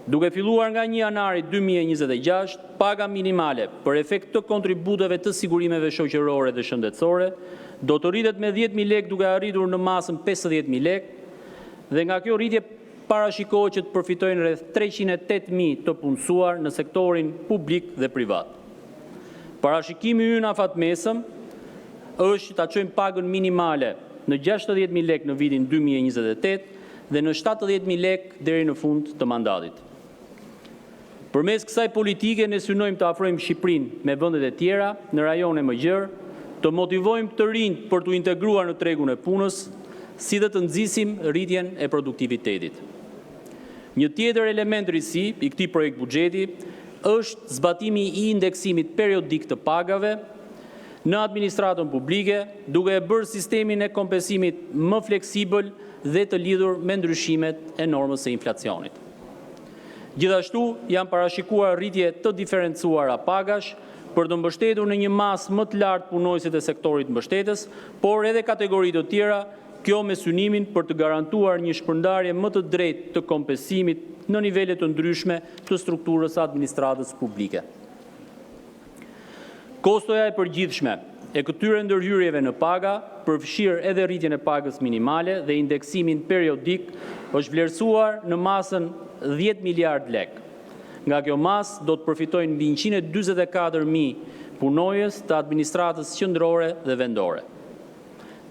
Duke filluar nga 1 janari 2026, paga minimale për efekt të kontributeve të sigurimeve shoqërore dhe shëndetësore do të rritet me 10.000 lek duke arritur në masën 50.000 lek dhe nga kjo rritje parashikohet që të përfitojnë rreth 308.000 të punësuar në sektorin publik dhe privat. Parashikimi ynë afatmesëm është ta çojmë pagën minimale në 60.000 lek në vitin 2028 dhe në 70.000 lek deri në fund të mandatit. Përmes kësaj politike ne synojmë të afrojmë Shqipërinë me vendet e tjera në rajone më gjerë, të motivojmë të rinjt për të integruar në tregun e punës, si dhe të nxisim rritjen e produktivitetit. Një tjetër element risi i këtij projekt buxheti është zbatimi i indeksimit periodik të pagave në administratën publike, duke e bërë sistemin e kompensimit më fleksibël dhe të lidhur me ndryshimet e normës së inflacionit. Gjithashtu, janë parashikuar rritje të diferencuara pagash për të mbështetur në një masë më të lartë punojësit e sektorit mbështetës, por edhe kategoritë të tjera, kjo me synimin për të garantuar një shpërndarje më të drejtë të kompensimit në nivele të ndryshme të strukturës së administratës publike. Kostoja e përgjithshme e këtyre ndërhyrjeve në paga, përfshirë edhe rritjen e pagës minimale dhe indeksimin periodik, është vlerësuar në masën 10 miliard lek. Nga kjo masë do të përfitojnë mbi 144.000 punojës të administratës qendrore dhe vendore.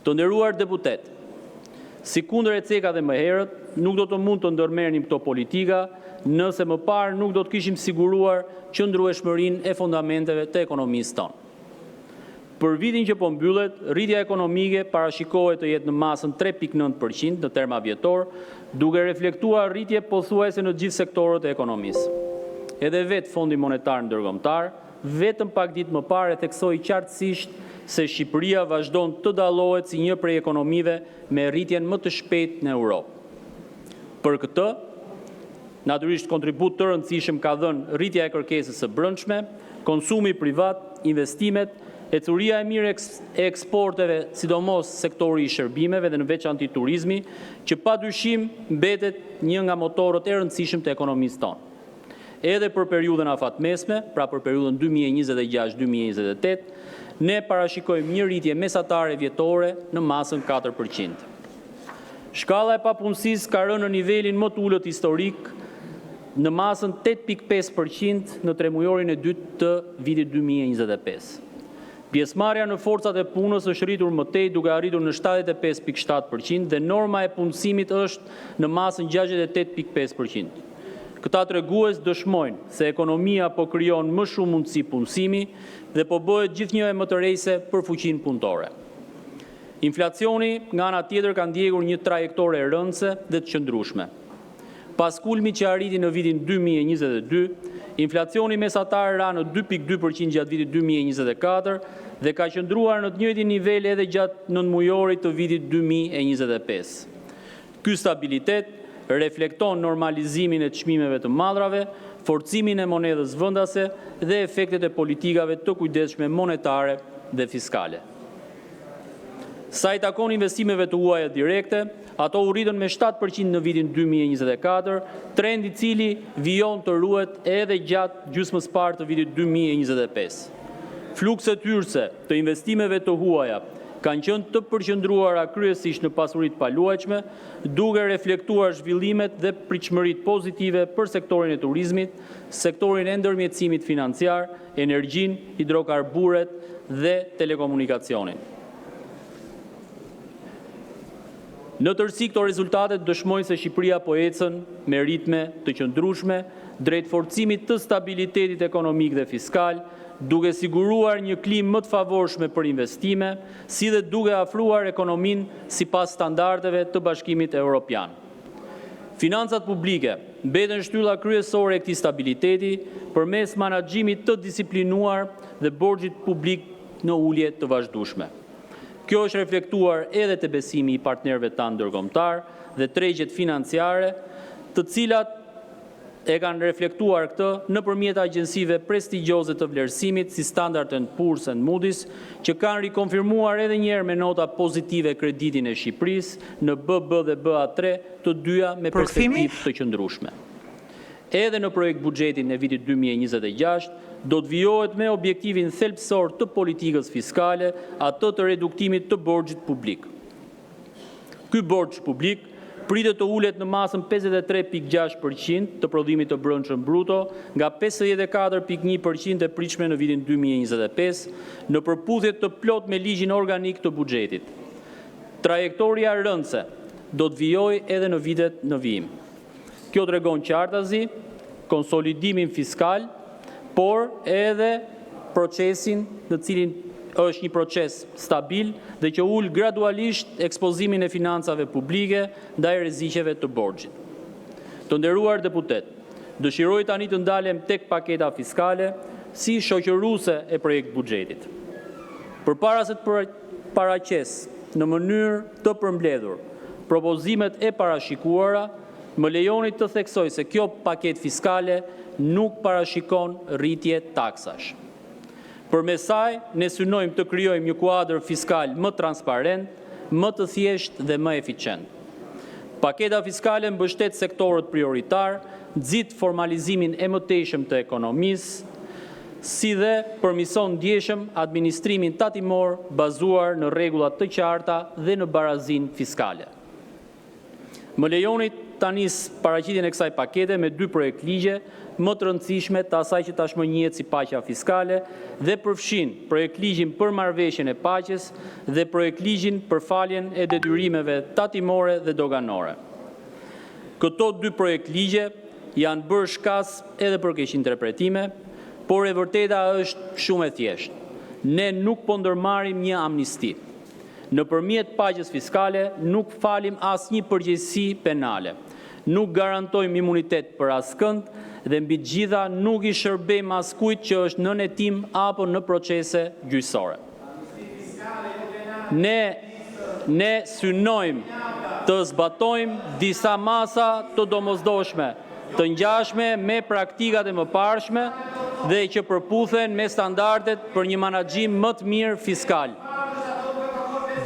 Të nderuar deputet, si kundër e ceka dhe më herët, nuk do të mund të ndërmerrnim këto politika nëse më parë nuk do të kishim siguruar qëndrueshmërinë e fundamenteve të ekonomisë tonë. Për vitin që po mbyllet, rritja ekonomike parashikohet të jetë në masën 3.9% në terma vjetor, duke reflektuar rritje pothuajse në gjithë sektorët e ekonomisë. Edhe vetë Fondi Monetar Ndërkombëtar, vetëm pak ditë më parë e theksoi qartësisht se Shqipëria vazhdon të dallohet si një prej ekonomive me rritjen më të shpejtë në Europë. Për këtë, natyrisht kontribut të rëndësishëm ka dhënë rritja e kërkesës së brendshme, konsumi privat, investimet, ecuria e mirë e eksporteve, sidomos sektori i shërbimeve dhe në veçanti turizmi, që padyshim mbetet një nga motorët e rëndësishëm të ekonomisë tonë. Edhe për periudhën afatmesme, pra për periudhën 2026-2028, ne parashikojmë një rritje mesatare vjetore në masën 4%. Shkalla e papunësisë ka rënë në nivelin më të ulët historik në masën 8.5% në tremujorin e dytë të vitit 2025. Pjesëmarrja në forcat e punës është rritur më tej duke arritur në 75.7% dhe norma e punësimit është në masën 68.5%. Këta tregues dëshmojnë se ekonomia po krijon më shumë mundësi punësimi dhe po bëhet gjithnjë më të rejse për fuqinë punëtore. Inflacioni nga ana tjetër ka ndjekur një trajektore rëndëse dhe të qëndrueshme. Pas kulmit që arriti në vitin 2022, inflacioni mesatar ra në 2.2% gjatë vitit 2024 dhe ka qëndruar në të njëjtin nivel edhe gjatë nëntmujorit të vitit 2025. Ky stabilitet reflekton normalizimin e çmimeve të madrave, forcimin e monedhës vendase dhe efektet e politikave të kujdesshme monetare dhe fiskale. Sa i takon investimeve të huaja direkte, ato u rritën me 7% në vitin 2024, trend i cili vijon të ruhet edhe gjatë gjysmës parë të vitit 2025. Flukset hyrëse të investimeve të huaja kanë qenë të përqendruara kryesisht në pasuritë paluajtshme, duke reflektuar zhvillimet dhe pritshmëritë pozitive për sektorin e turizmit, sektorin e ndërmjetësimit financiar, energjinë, hidrokarburet dhe telekomunikacionin. Në tërësi këto rezultate dëshmojnë se Shqipëria po ecën me ritme të qëndrueshme drejt forcimit të stabilitetit ekonomik dhe fiskal, duke siguruar një klimë më të favorshme për investime, si dhe duke afruar ekonominë sipas standardeve të Bashkimit Evropian. Financat publike mbeten shtylla kryesore e këtij stabiliteti përmes menaxhimit të disiplinuar dhe borxhit publik në ulje të vazhdueshme. Kjo është reflektuar edhe te besimi i partnerëve tanë ndërkombëtar dhe tregjet financiare, të cilat e kanë reflektuar këtë nëpërmjet agjencive prestigjioze të vlerësimit si Standard & Poor's and Moody's, që kanë rikonfirmuar edhe një herë me nota pozitive kreditin e Shqipërisë në BB dhe BA3, të dyja me perspektivë të qëndrueshme. edhe në projekt buxhetin e vitit 2026, do të vijohet me objektivin thelbësor të politikës fiskale, atë të reduktimit të borxhit publik. Ky borxh publik pritet të ulet në masën 53.6% të prodhimit të brendshëm bruto nga 54.1% e pritshme në vitin 2025, në përputhje të plot me ligjin organik të buxhetit. Trajektoria rëndëse do të vijojë edhe në vitet në vijim. Kjo tregon qartazi konsolidimin fiskal, por edhe procesin në cilin është një proces stabil dhe që ul gradualisht ekspozimin e financave publike ndaj rreziqeve të borxhit. Të nderuar deputet, dëshiroj tani të ndalem tek paketa fiskale si shoqëruese e projekt buxhetit. Përpara se të paraqes në mënyrë të përmbledhur propozimet e parashikuara, më lejoni të theksoj se kjo paketë fiskale nuk parashikon rritje taksash. Përmes saj, ne synojmë të krijojmë një kuadër fiskal më transparent, më të thjeshtë dhe më eficient. Paketa fiskale mbështet sektorët prioritar, nxit formalizimin e mëtejshëm të ekonomisë, si dhe përmison ndjeshëm administrimin tatimor bazuar në rregulla të qarta dhe në barazinë fiskale. Më lejoni ta nis paraqitjen e kësaj pakete me 2 projekt ligje më të rëndësishme të asaj që tashmë njihet si paqja fiskale dhe përfshin projekt ligjin për marrëveshjen e paqes dhe projekt ligjin për faljen e detyrimeve tatimore dhe doganore. Këto 2 projekt ligje janë bërë shkas edhe për keq interpretime, por e vërteta është shumë e thjeshtë. Ne nuk po ndërmarrim një amnisti. Nëpërmjet paqes fiskale nuk falim asnjë përgjegjësi penale. Nuk garantojmë imunitet për askënd dhe mbi të gjitha nuk i shërbejmë askujt që është në hetim apo në procese gjyqësore. Ne synojmë të zbatojmë disa masa të domosdoshme, të ngjashme me praktikat e mëparshme dhe që përputhen me standardet për një menaxhim më të mirë fiskal.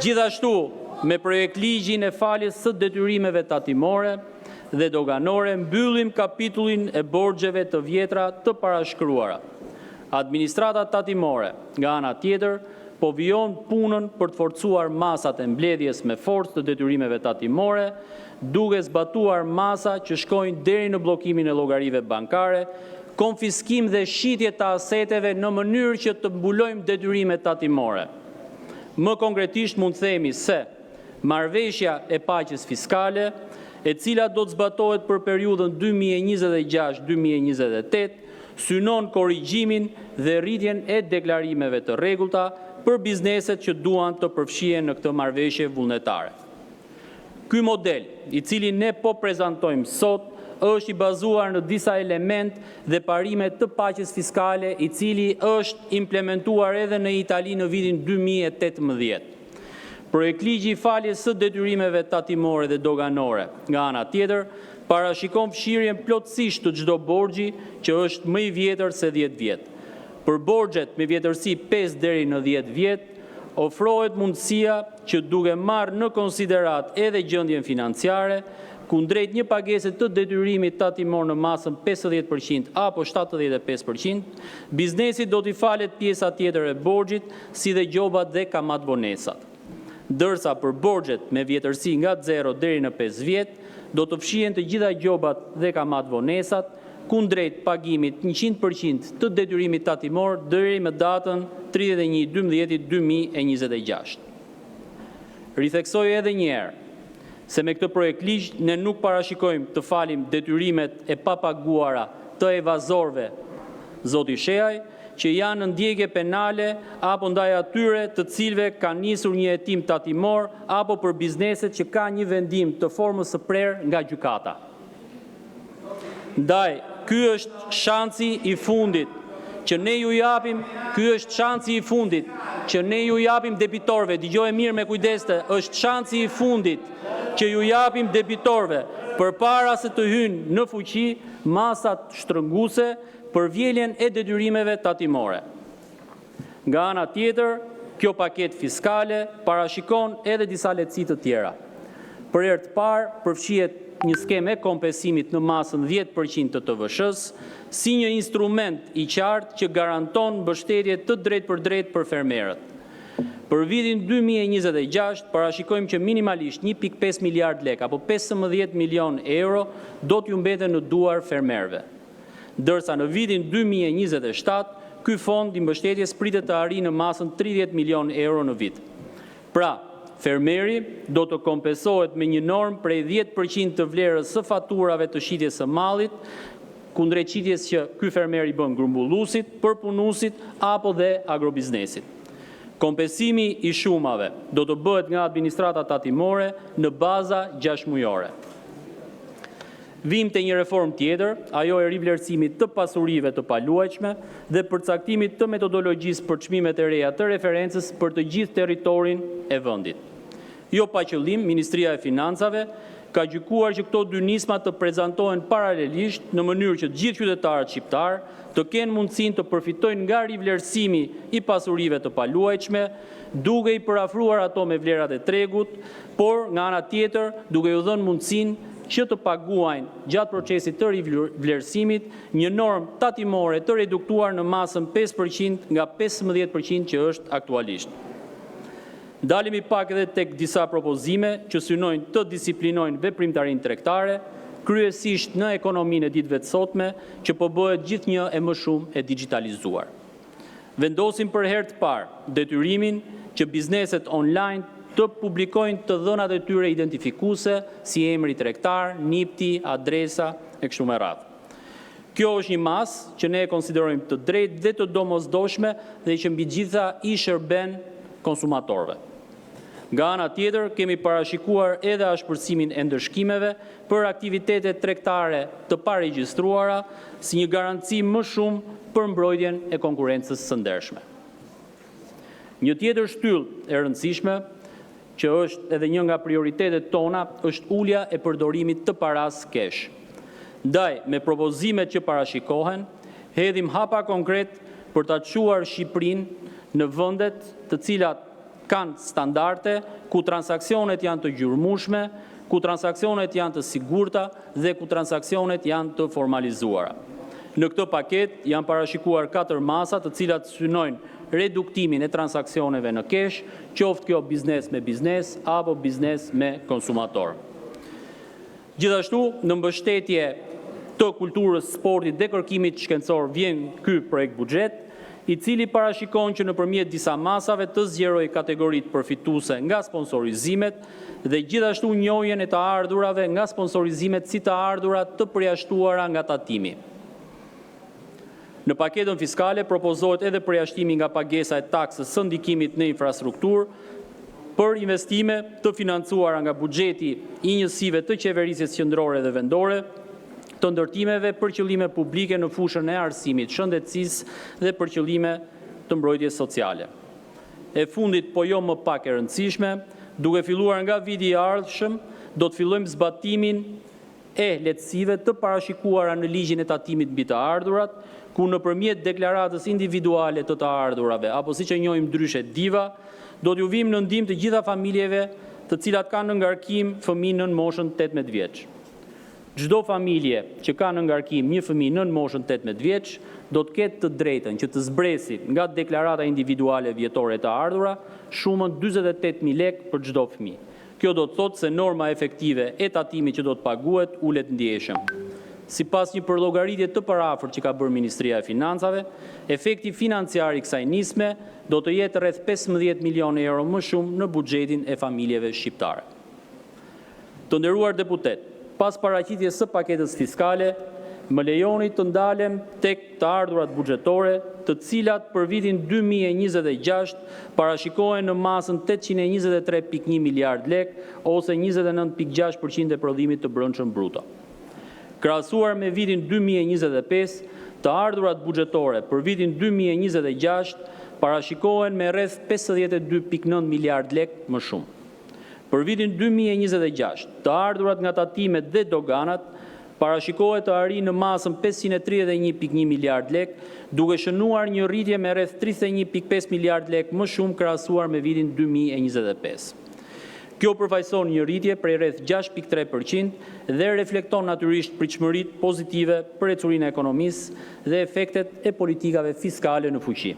Gjithashtu, me projekt ligjin e faljes së detyrimeve tatimore dhe doganore, mbyllim kapitullin e borxheve të vjetra të parashkruara. Administrata tatimore, nga ana tjetër, po vijon punën për të forcuar masat e mbledhjes me forcë të detyrimeve tatimore, duke zbatuar masa që shkojnë deri në bllokimin e llogarive bankare, konfiskim dhe shitje të aseteve në mënyrë që të mbulojmë detyrimet tatimore. Më konkretisht mund themi se marrëveshja e paqes fiskale, e cila do të zbatohet për periudhën 2026-2028, synon korrigjimin dhe rritjen e deklarimeve të rregullta për bizneset që duan të përfshihen në këtë marrëveshje vullnetare. Ky model, i cili ne po prezantojmë sot, është i bazuar në disa element dhe parime të paqes fiskale, i cili është implementuar edhe në Itali në vitin 2018. Projekt ligji i faljes së detyrimeve tatimore dhe doganore, nga ana tjetër, parashikon fshirjen plotësisht të çdo borxhi që është më i vjetër se 10 vjet. Për borxhet me vjetërsi 5 deri në 10 vjet, ofrohet mundësia që duke marrë në konsiderat edhe gjendjen financiare, kundrejt një pagese të detyrimit tatimor në masën 50% apo 75%, biznesi do t'i falet pjesa tjetër e borxhit, si dhe gjobat dhe kamatvonesat. Ndërsa për borxhet me vjetërsi nga 0 deri në 5 vjet, do të fshihen të gjitha gjobat dhe kamatvonesat, kundrejt pagimit 100% të detyrimit tatimor deri më datën 31/12/2026. Ritheksoj edhe një herë se me këtë projekt ligj ne nuk parashikojmë të falim detyrimet e papaguara të evazorëve, zoti Shehaj, që janë në ndjekje penale apo ndaj atyre të cilëve ka nisur një hetim tatimor apo për bizneset që ka një vendim të formës së prerë nga gjykata. Ndaj, ky është shansi i fundit që ne ju japim, debitorëve, dëgjoj mirë me kujdeste, është shansi i fundit që ju japim debitorëve përpara se të hynë në fuqi masat shtrënguese për vjeljen e detyrimeve tatimore. Nga ana tjetër, kjo paketë fiskale parashikon edhe disa lehtësi të tjera. Për herë të parë përfshihet një skemë e kompensimit në masën 10% të TVSH-s si një instrument i qartë që garanton mbështetje të drejtë për fermerët. Për vitin 2026 parashikojmë që minimalisht 1.5 miliard lek apo 15 milion euro do t'ju mbeten në duar fermerëve. Ndërsa në vitin 2027 ky fond i mbështetjes pritet të arrijë në masën 30 milion euro në vit. Pra, fermeri do të kompensohet me një normë prej 10% të vlerës së faturave të shitjes së mallit, kundrejt shitjes që ky fermer i bën grumbulluesit, përpunuesit apo dhe agrobiznesit. Kompensimi i shumave do të bëhet nga administrata tatimore në baza 6 mujore. Vim të një reform tjetër, ajo e rivlerësimit të pasurive të paluajtshme dhe përcaktimit të metodologjisë për çmimet e reja të referencës për të gjithë territorin e vendit. Jo pa qëllim, Ministria e Financave ka gjykuar që këto dy nisma të prezantohen paralelisht në mënyrë që të gjithë qytetarët shqiptar të kenë mundësinë të përfitojnë nga rivlerësimi i pasurive të paluajtshme, duke i përafruar ato me vlerat e tregut, por nga ana tjetër duke u dhënë mundësinë që të paguajnë gjatë procesit të rivlerësimit një normë tatimore të reduktuar në masën 5% nga 15% që është aktualisht. Dalemi pak edhe tek disa propozime që synojnë të disiplinojnë veprimtarinë tregtare, kryesisht në ekonominë e ditëve të sotme, që po bëhet gjithnjë e më shumë e digitalizuar. Vendosim për herë të parë detyrimin që bizneset online të publikojnë të dhënat e tyre identifikuese si emri tregtar, NIPT-i, adresa e kështu me radhë. Kjo është një masë që ne e konsiderojmë të drejtë dhe të domosdoshme dhe që mbi gjitha i shërben konsumatorëve. Nga ana tjetër, kemi parashikuar edhe ashpërsimin e ndëshkimeve për aktivitetet tregtare të paregjistruara si një garanci më shumë për mbrojtjen e konkurrencës së ndershme. Një tjetër shtyllë e rëndësishme, që është edhe një nga prioritetet tona, është ulja e përdorimit të paras kesh. Ndaj, me propozimet që parashikohen, hedhim hapa konkret për ta çuar Shqipërinë në vendet të cilat kanë standarde, ku transaksionet janë të gjurmueshme, ku transaksionet janë të sigurta dhe ku transaksionet janë të formalizuara. Në këtë paket janë parashikuar 4 masa të cilat synojnë reduktimin e transaksioneve në kesh, qoftë kjo biznes me biznes apo biznes me konsumator. Gjithashtu, në mbështetje të kulturës, sportit dhe kërkimit shkencor vjen ky projekt buxhet, i cili parashikon që nëpërmjet disa masave të zgjerojë kategoritë përfituese nga sponsorizimet dhe gjithashtu njohjen e të ardhurave nga sponsorizimet si të ardhura të përjashtuara nga tatimi. Në paketën fiskale propozohet edhe përjashtimi nga pagesa e taksës së ndikimit në infrastrukturë për investime të financuara nga buxheti i njësive të qeverisjes qendrore dhe vendore, të ndërtimeve për qëllime publike në fushën e arsimit, shëndetësisë dhe për qëllime të mbrojtjes sociale. E fundit, po jo më pak e rëndësishme, duke filluar nga viti i ardhshëm, do të fillojmë zbatimin e lehtësive të parashikuara në ligjin e tatimit mbi të ardhurat, ku nëpërmjet deklaratës individuale të ardhurave, apo siç e njohim ndryshe DIVA, do t'ju vim në ndihmë të gjitha familjeve të cilat kanë në ngarkim fëmijë nën moshën 18 vjeç. Çdo familje që ka në ngarkim një fëmijë nën moshën 18 vjeç do të ketë të drejtën që të zbresi nga deklarata individuale vjetore të ardhura shumën 48.000 lekë për çdo fëmijë. Kjo do të thotë se norma efektive e tatimit që do të paguhet ulet ndjeshëm. Sipas një përllogaritje të parafort që ka bërë Ministria e Financave, efekti financiar i kësaj nisme do të jetë rreth 15 milionë euro më shumë në buxhetin e familjeve shqiptare. Të nderuar deputet, pas paraqitjes së paketës fiskale, më lejoni të ndalem tek të ardhurat buxhetore, të cilat për vitin 2026 parashikohen në masën 823.1 miliard lek ose 29.6% e prodhimit të brendshëm bruto. Krahasuar me vitin 2025, të ardhurat buxhetore për vitin 2026 parashikohen me rreth 52.9 miliard lek më shumë. Për vitin 2026, të ardhurat nga tatimet dhe doganat parashikohet të arrijë në masën 531.1 miliard lek, duke shënuar një rritje me rreth 31.5 miliard lek më shumë krahasuar me vitin 2025. Kjo përfaqëson një rritje prej rreth 6.3% dhe reflekton natyrisht pritshmëritë pozitive për ecurinë e ekonomisë dhe efektet e politikave fiskale në fuqi.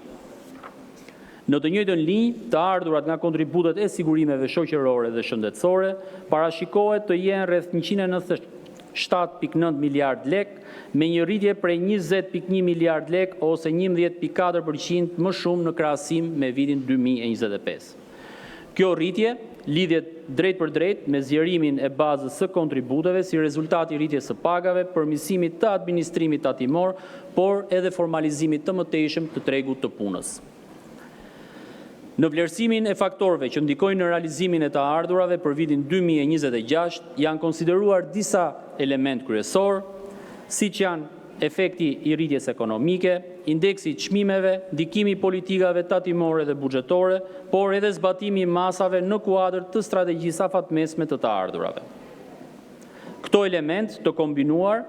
Në të njëjtën linjë, të ardhurat nga kontributet e sigurimeve shoqërore dhe shëndetësore parashikohet të jenë rreth 197.9 miliard lek, me një rritje prej 20.1 miliard lek ose 11.4% më shumë në krahasim me vitin 2025. Kjo rritje lidhet drejt për drejt me zgjerimin e bazës së kontributeve si rezultati i rritjes së pagave, përmirësimit të administrimit tatimor, por edhe formalizimit të mëtejshëm të tregut të punës. Në vlerësimin e faktorëve që ndikojnë në realizimin e të ardhurave për vitin 2026, janë konsideruar disa element kryesor, siç janë efekti i rritjes ekonomike, indeksi i çmimeve, ndikimi i politikave tatimore dhe buxhetore, por edhe zbatimi i masave në kuadër të strategjisë afatmesme të ardhurave. Këto element të kombinuar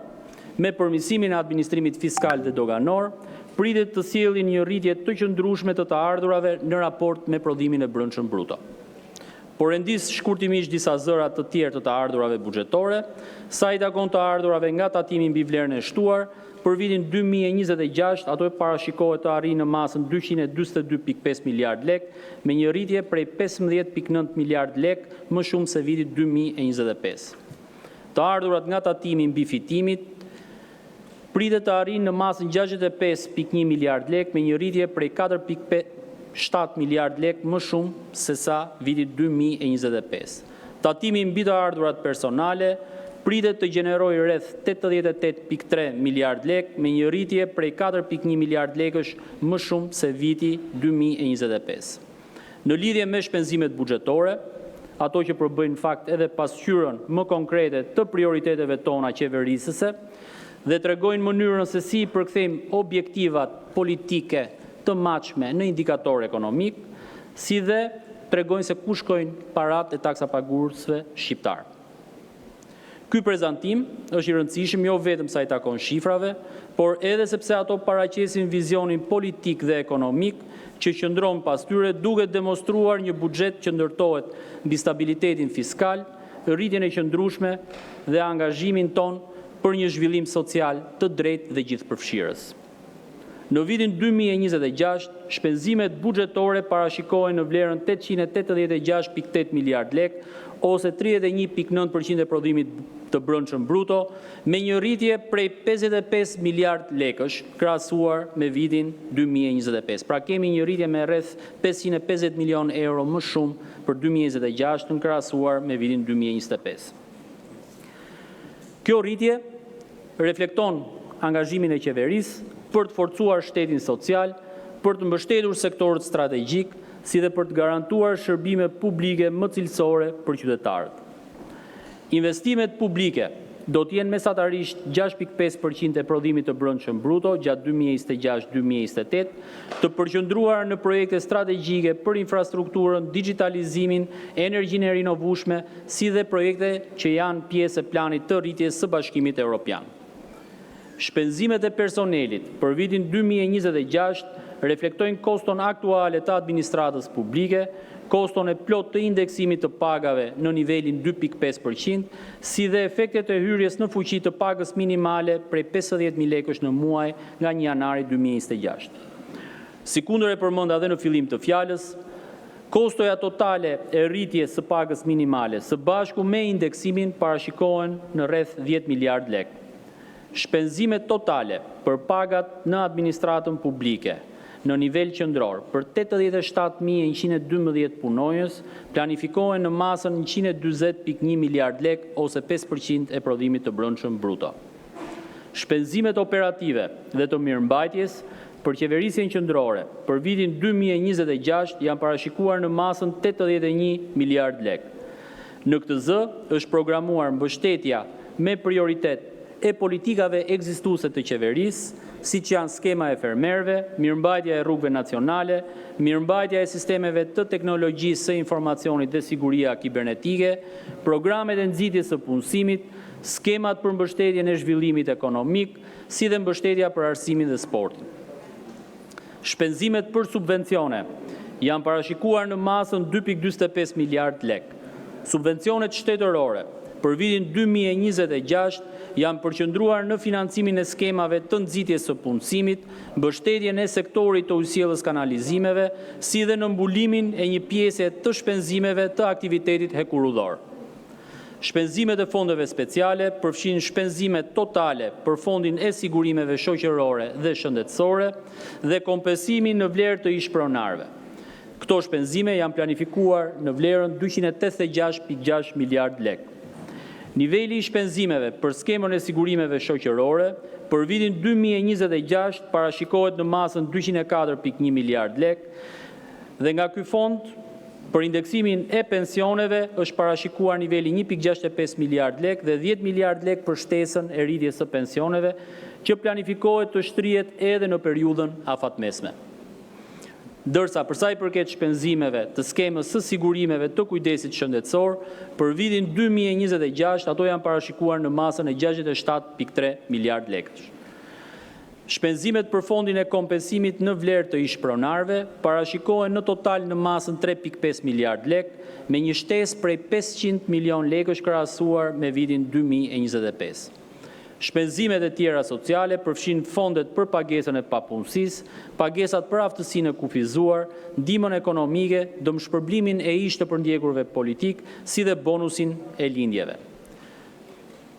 me përmirësimin e administrimit fiskal dhe doganor, pritet të sjellin një rritje të qëndrueshme të ardhurave në raport me prodhimin e brendshëm bruto. Por rendis shkurtimisht disa zëra të tjerë të ardhurave buxhetore, sa i takon të ardhurave nga tatimi mbi vlerën e shtuar, për vitin 2026 ato parashikohet të arrijë në masën 242.5 miliard lek, me një rritje prej 15.9 miliard lek më shumë se viti 2025. Të ardhurat nga tatimi mbi fitimit pritet të arrijë në masën 65.1 miliard lek, me një rritje prej 4.7 miliard lek më shumë se sa vitit 2025. Tatimi mbi të ardhurat personale pritet të gjenerojë rreth 88.3 miliard lek, me një rritje prej 4.1 miliard lekësh më shumë se viti 2025. Në lidhje me shpenzimet buxhetore, ato që përbëjnë fakt edhe pasqyrën më konkrete të prioriteteve tona qeverisëse dhe tregojnë mënyrën se si përkthejmë objektivat politike të matshme në indikator ekonomik, si dhe tregojnë se ku shkojnë parat e taksapaguesve shqiptar. Ky prezantim është i rëndësishëm jo vetëm sa i takon shifrave, por edhe sepse ato paraqesin vizionin politik dhe ekonomik që qëndron pas tyre, duke demonstruar një buxhet që ndërtohet mbi stabilitetin fiskal, rritjen e qëndrueshme dhe angazhimin ton për një zhvillim social të drejtë dhe gjithëpërfshirës. Në vitin 2026, shpenzimet buxhetore parashikohen në vlerën 886.8 miliard lek, ose 31.9% e prodhimit të brendshëm bruto, me një rritje prej 55 miliard lekësh krahasuar me vitin 2025. Pra kemi një rritje me rreth 550 milion euro më shumë për 2026 në krahasuar me vitin 2025. Kjo rritje reflekton angazhimin e qeverisë për të forcuar shtetin social, për të mbështetur sektorët strategjik, si dhe për të garantuar shërbime publike më cilësore për qytetarët. Investimet publike do të jenë mesatarisht 6.5% e prodhimit të brendshëm bruto gjatë 2026-2028, të përqendruar në projekte strategjike për infrastrukturën, digitalizimin, energjinë e rinovueshme, si dhe projekte që janë pjesë e planit të rritjes së Bashkimit Evropian. Shpenzimet e personelit për vitin 2026 reflektojnë koston aktuale të administratës publike, koston e plot të indeksimit të pagave në nivelin 2.5%, si dhe efektet e hyrjes në fuqi të pagës minimale prej 50.000 lekësh në muaj nga 1 janari 2026. Sikundër e përmenda edhe në fillim të fjalës, kostoja totale e rritjes së pagës minimale së bashku me indeksimin parashikohen në rreth 10 miliard lek. Shpenzimet totale për pagat në administratën publike në nivel qendror për 87.112 punonjës planifikohen në masën 140.1 miliard lek ose 5% e prodhimit të brendshëm bruto. Shpenzimet operative dhe të mirëmbajtjes për qeverisjen qendrore për vitin 2026 janë parashikuar në masën 81 miliard lek. Në këtë zë është programuar mbështetja me prioritet e politikave ekzistuese të qeverisë, siç janë skema e fermerëve, mirëmbajtja e rrugëve nacionale, mirëmbajtja e sistemeve të teknologjisë së informacionit dhe siguria kibernetike, programet e nxitjes së punësimit, skemat për mbështetjen e zhvillimit ekonomik, si dhe mbështetja për arsimin dhe sportin. Shpenzimet për subvencione janë parashikuar në masën 2.45 miliard lek. Subvencionet shtetërore për vitin 2026 janë përqendruar në financimin e skemave të nxitjes së punësimit, mbështetjen e sektorit të ujësiellës kanalizimeve, si dhe në mbulimin e një pjese të shpenzimeve të aktivitetit hekurudhor. Shpenzimet e fondeve speciale përfshin shpenzimet totale për fondin e sigurimeve shoqërore dhe shëndetësore dhe kompensimin në vlerë të ish-pronarëve. Këto shpenzime janë planifikuar në vlerën 286.6 miliard lek. Niveli i shpenzimeve për skemën e sigurimeve shoqërore për vitin 2026 parashikohet në masën 204.1 miliard lek dhe nga ky fond për indeksimin e pensioneve është parashikuar niveli 1.65 miliard lek dhe 10 miliard lek për shtesën e rritjes së pensioneve që planifikohet të shtrihet edhe në periudhën afatmesme. Ndërsa për sa i përket shpenzimeve të skemës së sigurimeve të kujdesit shëndetësor, për vitin 2026 ato janë parashikuar në masën e 67.3 miliard lekësh. Shpenzimet për fondin e kompensimit në vlerë të ish-pronarëve parashikohen në total në masën 3.5 miliard lek, me një shtesë prej 500 milion lekësh krahasuar me vitin 2025. Shpenzimet e tjera sociale përfshin fondet për pagesën e papunësisë, pagesat për aftësinë e kufizuar, ndihmën ekonomike, dëmshpërblimin e ish të përndjekurve politik, si dhe bonusin e lindjeve.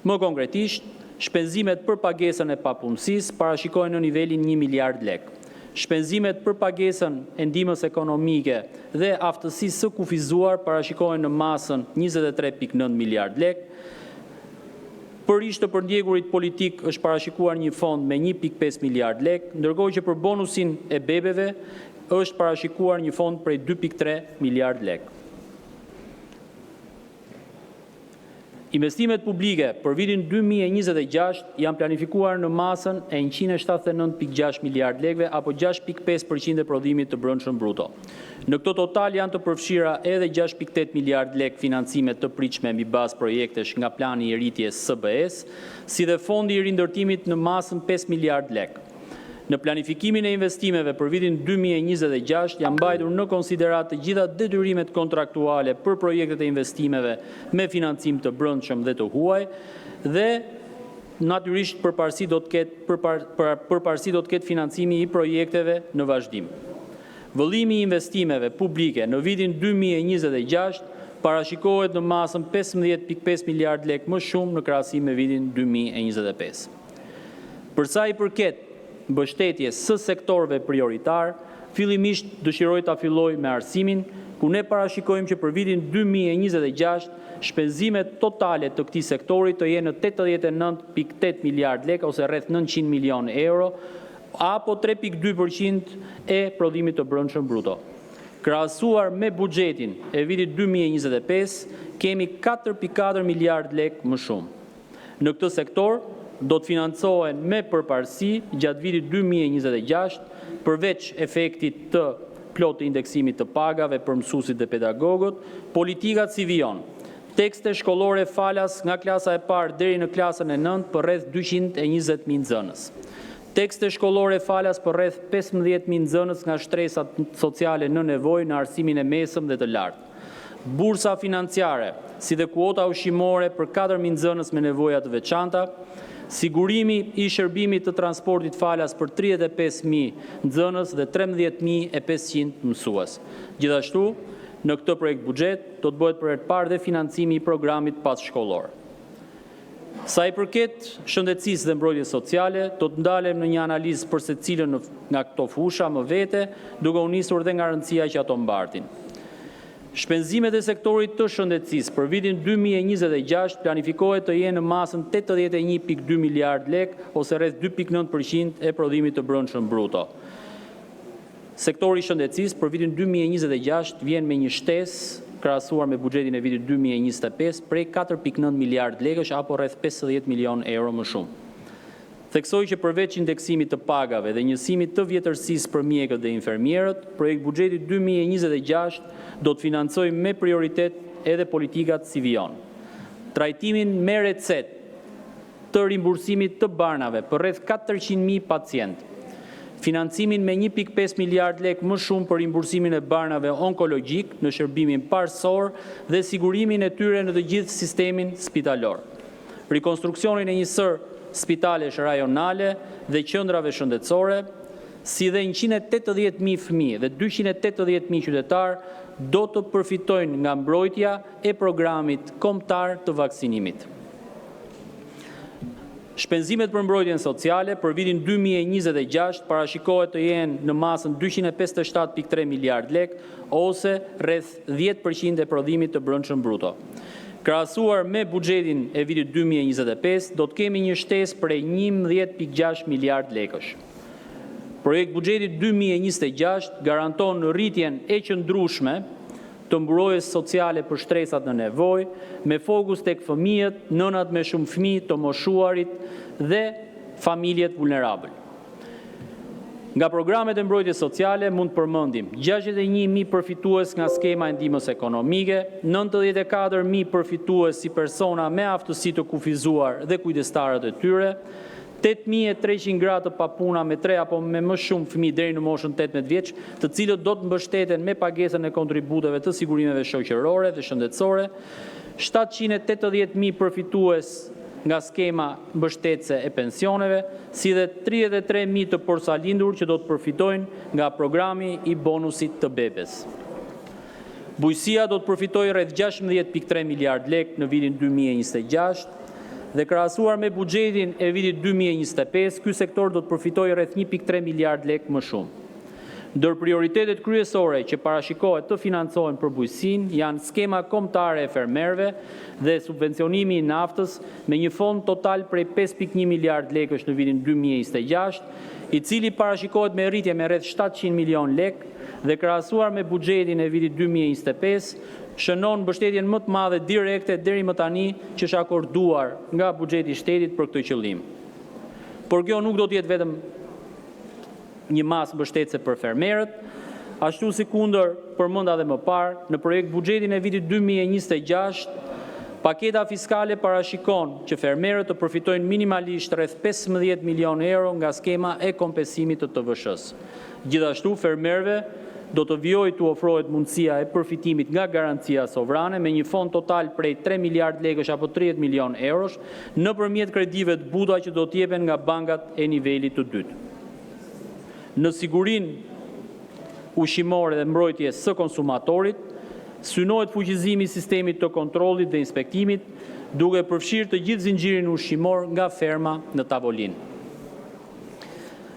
Më konkretisht, shpenzimet për pagesën e papunësisë parashikohen në nivelin 1 miliard lek. Shpenzimet për pagesën e ndihmës ekonomike dhe aftësisë së kufizuar parashikohen në masën 23.9 miliard lek. Për ish të përndjekurit politik është parashikuar një fond me 1.5 miliard lek, ndërkohë që për bonusin e bebeve është parashikuar një fond prej 2.3 miliard lek. Investimet publike për vitin 2026 janë planifikuar në masën e 179.6 miliard lekëve apo 6.5% e prodhimit të brendshëm bruto. Në këto total janë të përfshira edhe 6.8 miliard lek financime të pritshme mbi bazë projektesh nga plani i rritjes SBS, si dhe fondi i rindërtimit në masën 5 miliard lek. Në planifikimin e investimeve për vitin 2026 janë mbajtur në konsiderat të gjitha detyrimet kontraktuale për projektet e investimeve me financim të brendshëm dhe të huaj dhe natyrisht përparësi do të ketë financimi i projekteve në vazhdim. Vëllimi i investimeve publike në vitin 2026 parashikohet në masën 15.5 miliard lek më shumë në krahasim me vitin 2025. Për sa i përket mbështetjes së sektorëve prioritar, fillimisht dëshiroj ta filloj me arsimin, ku ne parashikojmë që për vitin 2026 shpenzimet totale të këtij sektori të jenë në 89.8 miliard lekë ose rreth 900 milion euro, apo 3.2% e prodhimit të brendshëm bruto. Krahasuar me buxhetin e vitit 2025, kemi 4.4 miliard lekë më shumë. Në këtë sektor do të financohen me përparësi gjatë vitit 2026, përveç efektit të plot të indeksimit të pagave për mësuesit dhe pedagogët, politikat si vijon, tekste shkollore falas nga klasa e parë deri në klasën e 9 për rreth 220.000 nxënës. Tekste shkollore falas për rreth 15.000 nxënës nga shtresat sociale në nevojë në arsimin e mesëm dhe të lartë. Bursa financiare, si dhe kuota ushqimore për 4.000 nxënës me nevoja të veçanta, sigurimi i shërbimit të transportit falas për 35.000 nxënës dhe 13.500 mësues. Gjithashtu, në këtë projekt buxhet do të bëhet për herë të parë dhe financimi i programit passhkollor. Sa i përket shëndetësisë dhe mbrojtjes sociale, do të ndalem në një analizë për secilën nga këto fusha më vete, duke u nisur dhe nga rëndësia që ato mbartin. Shpenzimet e sektorit të shëndetësisë për vitin 2026 planifikohet të jenë në masën 81.2 miliard lek ose rreth 2.9% e prodhimit të brendshëm bruto. Sektori i shëndetësisë për vitin 2026 vjen me një shtesë krahasuar me buxhetin e vitit 2025 prej 4.9 miliard lekësh apo rreth 50 milion euro më shumë. Theksoj që përveç indeksimit të pagave dhe njësimit të vjetërsisë për mjekët dhe infermierët, projekt buxheti 2026 do të financojë me prioritet edhe politikat si vijon. Trajtimin me recetë të rimbursimit të barnave për rreth 400.000 pacientë. financimin me 1.5 miliard lek më shumë për rimbursimin e barnave onkologjik në shërbimin parësor dhe sigurimin e tyre në të gjithë sistemin spitalor. Rekonstruksionin e një sër spitalesh rajonale dhe qendrave shëndetësore, si dhe 180.000 fëmijë dhe 280.000 qytetar do të përfitojnë nga mbrojtja e programit kombëtar të vaksinimit. Shpenzimet për mbrojtjen sociale për vitin 2026 parashikohet të jenë në masën 257.3 miliard lek ose rreth 10% e prodhimit të brendshëm bruto. Krahasuar me buxhetin e vitit 2025 do të kemi një shtesë prej 11.6 miliard lekësh. Projekt buxheti 2026 garanton rritjen e qëndrueshme të mbrojtjes sociale për shtresat në nevojë, me fokus tek fëmijët, nënat me shumë fëmijë, të moshuarit dhe familjet vulnerabël. Nga programet e mbrojtjes sociale mund të përmendim 61.000 përfitues nga skema e ndihmës ekonomike, 94.000 përfitues si persona me aftësi të kufizuar dhe kujdestarët e tyre, 8.300 gra të papuna me 3 apo me më shumë fëmijë deri në moshën 18 vjeç, të cilët do të mbështeten me pagesën e kontributeve të sigurimeve shoqërore dhe shëndetësore, 780.000 përfitues nga skema mbështetëse e pensioneve, si dhe 33.000 të porsalindur që do të përfitojnë nga programi i bonusit të bebes. Bujqësia do të përfitojë rreth 16.3 miliard lek në vitin 2026, dhe krahasuar me buxhetin e vitit 2025, ky sektor do të përfitojë rreth 1.3 miliard lek më shumë. Ndër prioritetet kryesore që parashikohet të financohen për bujqësinë janë skema kombëtare e fermerëve dhe subvencionimi i naftës me një fond total prej 5.1 miliard lekësh në vitin 2026, i cili parashikohet me rritje me rreth 700 milion lek dhe krahasuar me buxhetin e vitit 2025, shënon mbështetjen më të madhe direkte deri më tani që është akorduar nga buxheti i shtetit për këtë qëllim. Por kjo nuk do të jetë vetëm një masë mbështetëse për fermerët, ashtu si kundër përmenda edhe më parë, në projekt buxhetin e vitit 2026, paketa fiskale parashikon që fermerët të përfitojnë minimalisht rreth 15 milion euro nga skema e kompensimit të TVSH-s. Gjithashtu fermerëve do të vijojë të ofrohet mundësia e përfitimit nga garancia sovrane me një fond total prej 3 miliard lekësh apo 30 milion eurosh nëpërmjet kredive të buta që do të jepen nga bankat e nivelit të dytë. Në sigurinë ushqimore dhe mbrojtjes së konsumatorit, synohet fuqizimi i sistemit të kontrollit dhe inspektimit, duke përfshirë të gjithë zinxhirin ushqimor nga ferma në tavolinë.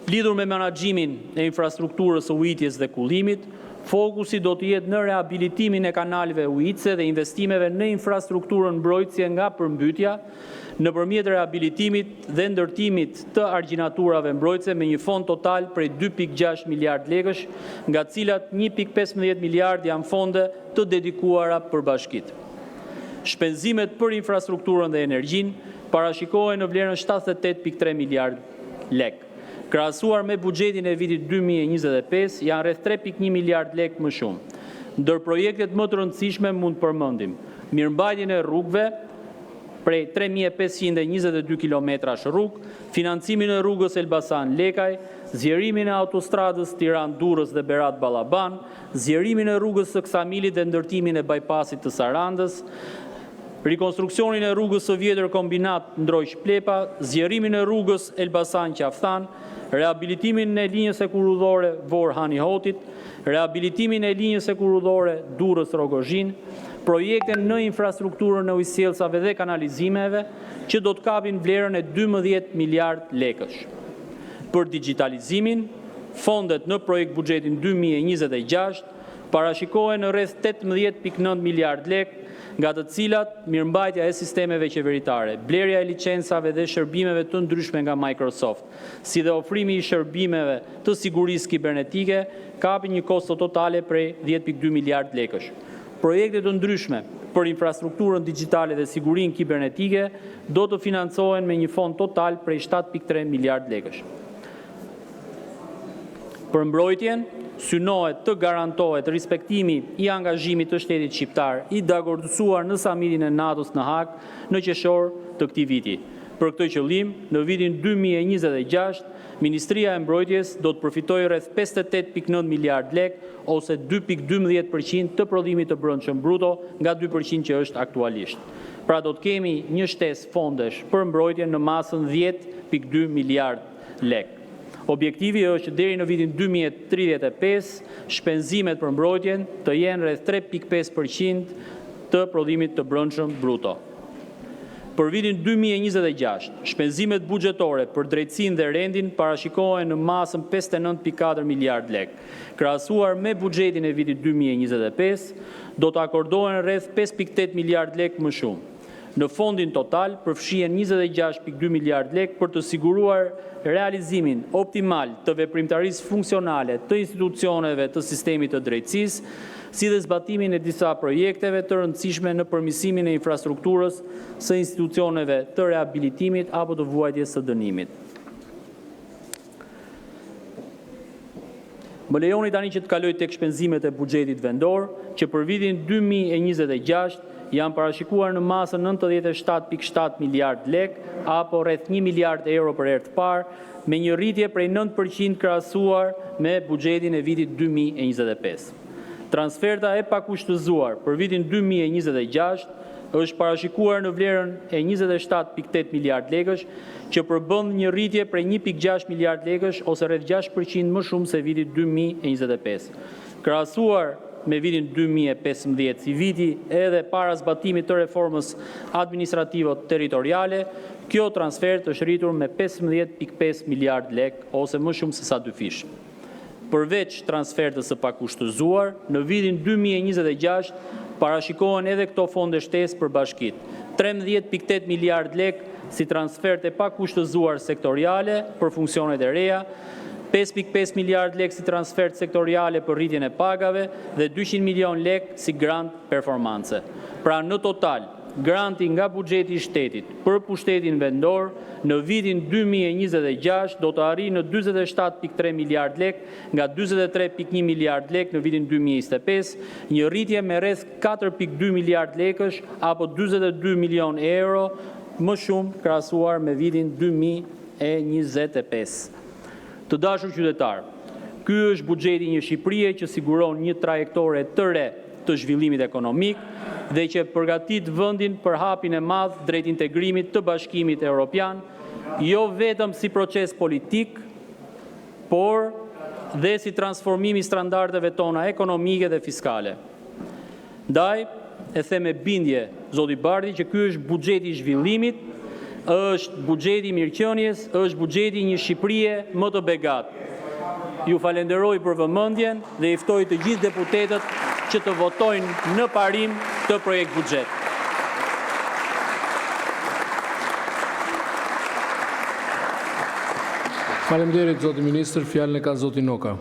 Lidhur me menaxhimin e infrastrukturës së ujitjes dhe kullimit, fokusi do të jetë në rehabilitimin e kanaleve ujitëse dhe investimeve në infrastrukturën mbrojtësie nga përmbytja, nëpërmjet rehabilitimit dhe ndërtimit të argjinaturave mbrojtëse me një fond total prej 2.6 miliard lekësh, nga cilat 1.15 miliard janë fonde të dedikuara për bashkitë. Shpenzimet për infrastrukturën dhe energjinë parashikohen në vlerën 78.3 miliard lek. Krahasuar me buxhetin e vitit 2025 janë rreth 3.1 miliard lek më shumë. Ndër projektet më të rëndësishme mund të përmendim mirëmbajtjen e rrugëve prej 3.522 kilometrash rrugë, financimin e rrugës Elbasan-Lekaj, zgjerimin e autostradës Tiranë-Durrës dhe Berat-Ballaban, zgjerimin e rrugës së Ksamilit dhe ndërtimin e bypassit të Sarandës, rekonstruksionin e rrugës së vjetër kombinat Ndrojsh-Plepa, zgjerimin e rrugës Elbasan-Qafthan, rehabilitimin e linjës hekurudhore Vor-Hanihotit, rehabilitimin e linjës hekurudhore Durrës-Rogozhin, projekte në infrastrukturën e ujësjellsave dhe kanalizimeve që do të kapin vlerën e 12 miliard lekësh. Për digitalizimin, fondet në projekt buxhetin 2026 parashikohen në rreth 18.9 miliard lek, nga të cilat mirëmbajtja e sistemeve qeveritare, blerja e licencave dhe shërbimeve të ndryshme nga Microsoft, si dhe ofrimi i shërbimeve të sigurisë kibernetike, kapin një kosto totale prej 10.2 miliard lekësh. Projekte të ndryshme për infrastrukturën digjitale dhe sigurinë kibernetike do të financohen me një fond total prej 7.3 miliard lekësh. Për mbrojtjen, synohet të garantohet respektimi i angazhimit të shtetit shqiptar i dakordsuar në samitin e NATO-s në Hag në qershor të këtij viti. Për këtë qëllim, në vitin 2026, Ministria e Mbrojtjes do të përfitojë rreth 58.9 miliard lek ose 2.12% të prodhimit të brendshëm bruto nga 2% që është aktualisht. Pra do të kemi një shtesë fondesh për mbrojtje në masën 10.2 miliard lek. Objektivi është që deri në vitin 2035 shpenzimet për mbrojtjen të jenë rreth 3.5% të prodhimit të brendshëm bruto. Për vitin 2026, shpenzimet buxhetore për drejtësinë dhe rendin parashikohen në masën 59.4 miliard lek. Krahasuar me buxhetin e vitit 2025, do të akordohen rreth 5.8 miliard lek më shumë. Në fondin total përfshihen 26.2 miliard lek për të siguruar realizimin optimal të veprimtarisë funksionale të institucioneve të sistemit të drejtësisë, si dhe zbatimin e disa projekteve të rëndësishme në përmirësimin e infrastrukturës së institucioneve të reabilitimit apo të vuajtjes së dënimit. Më lejoni tani që të kaloj tek shpenzimet e buxhetit vendor, që për vitin 2026 janë parashikuar në masën 97.7 miliard lek, apo rreth 1 miliard euro për herë të parë, me një rritje prej 9% krahasuar me buxhetin e vitit 2025. Transferta e pakushtëzuar për vitin 2026 është parashikuar në vlerën e 27.8 miliard lekësh, që përbën një rritje prej 1.6 miliard lekësh ose rreth 6% më shumë se vitit 2025. Krahasuar me vitin 2015, si viti edhe para zbatimit të reformës administrativo-territoriale, kjo transfert është rritur me 15.5 miliard lek ose më shumë se sa 2 fish. Përveç transfertës së pakushtëzuar, në vitin 2026 parashikohen edhe këto fonde shtesë për bashkitë. 13.8 miliard lek si transferte pakushtëzuar sektoriale për funksionet e reja, 5.5 miliard lek si transfert sektoriale për rritjen e pagave dhe 200 milion lek si grant performance. Pra në total, granti nga buxheti i shtetit për pushtetin vendor në vitin 2026 do të arrijë në 47.3 miliard lek nga 43.1 miliard lek në vitin 2025, një rritje me rreth 4.2 miliard lekësh apo 42 milion euro më shumë krahasuar me vitin 2025. Të dashur qytetar, ky është buxheti një Shqipërie që siguron një trajektore të re të zhvillimit ekonomik dhe që përgatit vendin për hapin e madh drejt integrimit të Bashkimit Evropian, jo vetëm si proces politik, por dhe si transformimi standardeve tona ekonomike dhe fiskale. Ndaj, e them me bindje, zoti Bardhi, që ky është buxheti i zhvillimit, është buxheti i mirëqenies, është buxheti një Shqipërie më të begatë. Ju falenderoj për vëmendjen dhe i ftoj të gjithë deputetët që të votojnë në parim të projekt buxhet. Faleminderit zoti ministër, fjalën e ka zoti Noka.